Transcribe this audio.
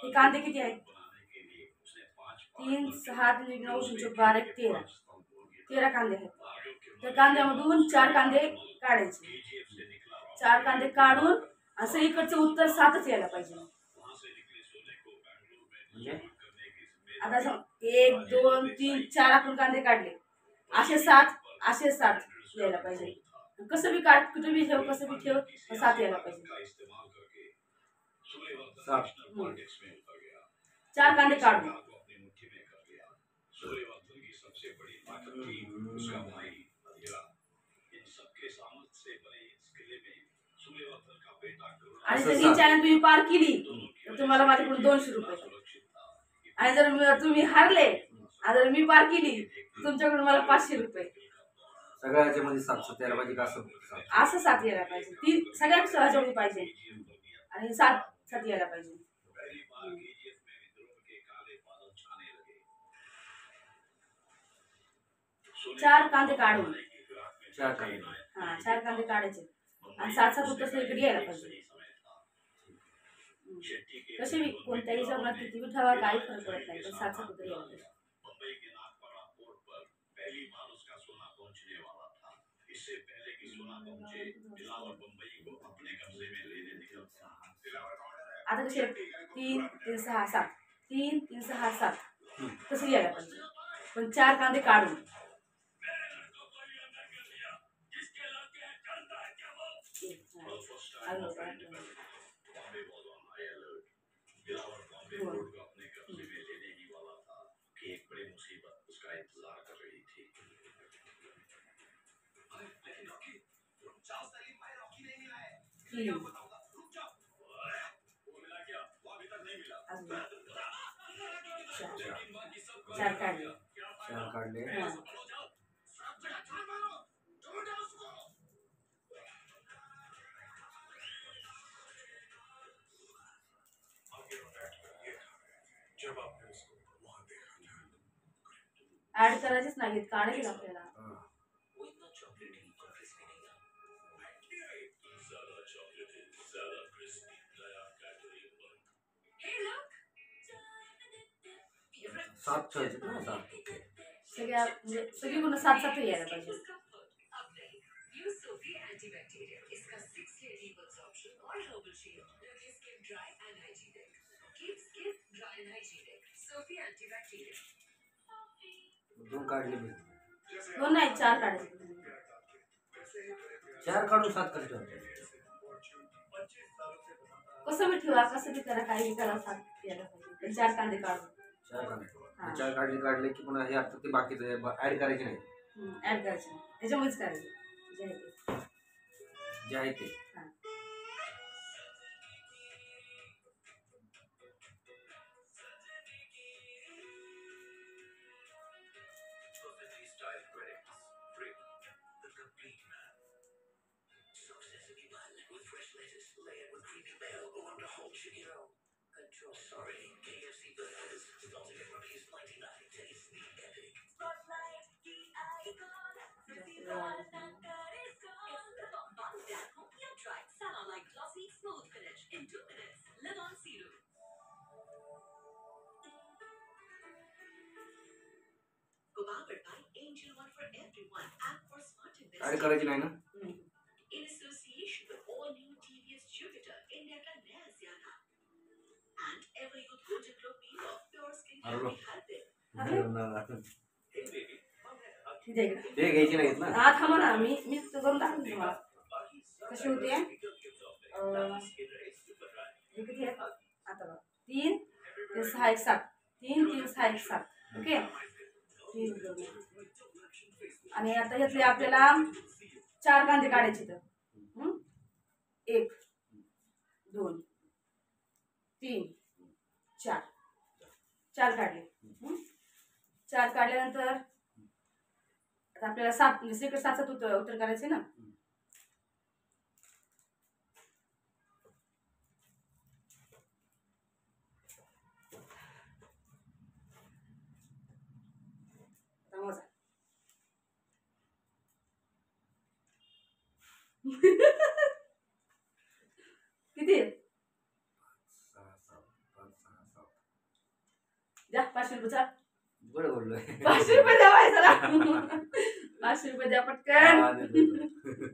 हे कांदे किती आहेत? 3 6 3 9 3 12 13 13 कांदे आहेत. त्या कांद्यामधून 4 कांदे काढायचे. 4 कांदे काढून असं इकडचं उत्तर 7च यायला पाहिजे. आता 1 2 3 4 आपण कांदे काढले, असे 7 यायला पाहिजे. कसं बी काढ, कुठे बी ठेव, कसं बी ठेव, 7 यायला पाहिजे. 4 कांदे काढून आणि जर ही चॅनल तुम्ही पार केली तर तुम्हाला माझ्याकडून 200 रुपये. आणि जर तुम्ही हारले आणि जर मी पार केली तुमच्याकडून मला 500 रुपये. सगळ्याच्या मध्ये 7 यायला पाहिजे का? असं 7 यायला पाहिजे. ती सगळ्यात सहजवणी पाहिजे आणि 7 यायला पाहिजे. 4 कांदे काढून 4 कांदे. हा 4 कांदे काढायचे आणि 7 उत्तर इकडे यायला पाहिजे. कसे बी कोणत्याही हिशोबात किती बी ठेवा काही फरक पडत नाही, पण 7 उत्तर यायला पाहिजे. आता कसे 3 3 6 7 3 3 6 7 तसं यायला पाहिजे, पण 4 कांदे काढून चार काढले. ऍड करायचेच नाहीत, काढायचे आपल्याला. सगळ्या म्हणजे सगळी गुण 7 यायला पाहिजे. दोन काढले, 2 नाही 4 काढायचे. 4 काढून 7 करायचे. कसं बी ठेवा, कसं बी करा, काही करा, 7 यायला पाहिजे. 4 कांदे काढून 4 काढले की पुन्हा हे आता ते बाकीचं ऍड करायचे नाही. ऍड करायचे नाही, त्याच्यामुळेच करायचे जे आहे ते. ऍड करायची नाही ना. ते घ्यायची नाहीत ना. हा थांबा ना, मी करून टाकून तुम्हाला कशी होते. किती आहे आता बघा, 3 3 6 1 7 3 3 6 1 7. ओके. आणि आता घेतले आपल्याला 4 कांदे काढायचे. तर 1 2 3 4 4 काढले. 4 काढल्यानंतर आता आपल्याला 7 म्हणजे 7 उत्तर करायचे ना. किती द्या 500 रुपये चला. बरं बोललोय. 500 रुपये द्या बाई चला. 500 रुपये द्या पटकन. हा, देतो.